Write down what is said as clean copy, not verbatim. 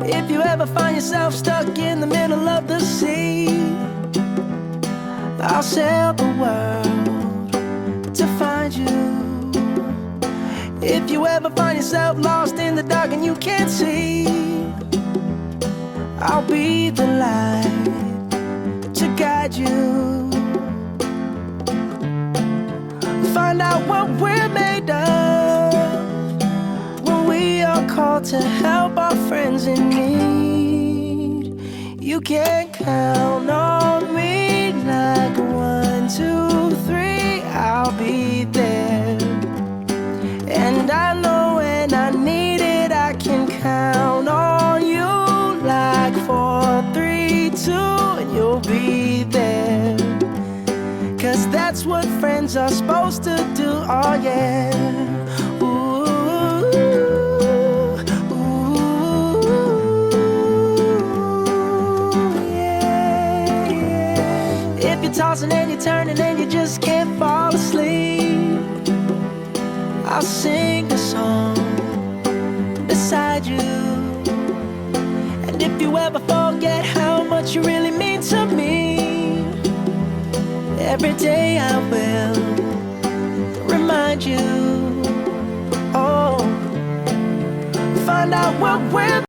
If you ever find yourself stuck in the middle of the sea, I'll sail the world to find you. If you ever find yourself lost in the dark and you can't see, I'll be the light to guide you. Find out what we're made of when we are called to help our friends in need. You can count on me like 1, 2, 3, I'll be there. And I know when I need it, I can count on you like 4, 3, 2, and you'll be there. 'Cause that's what friends are supposed to do, oh yeah. Ooh, ooh, yeah, yeah. If you're tossing and you're turning and you just can't fall asleep, I'll sing a song beside you. And if you ever forget how much you really mean to me, every day I will remind you. Oh, find out what we're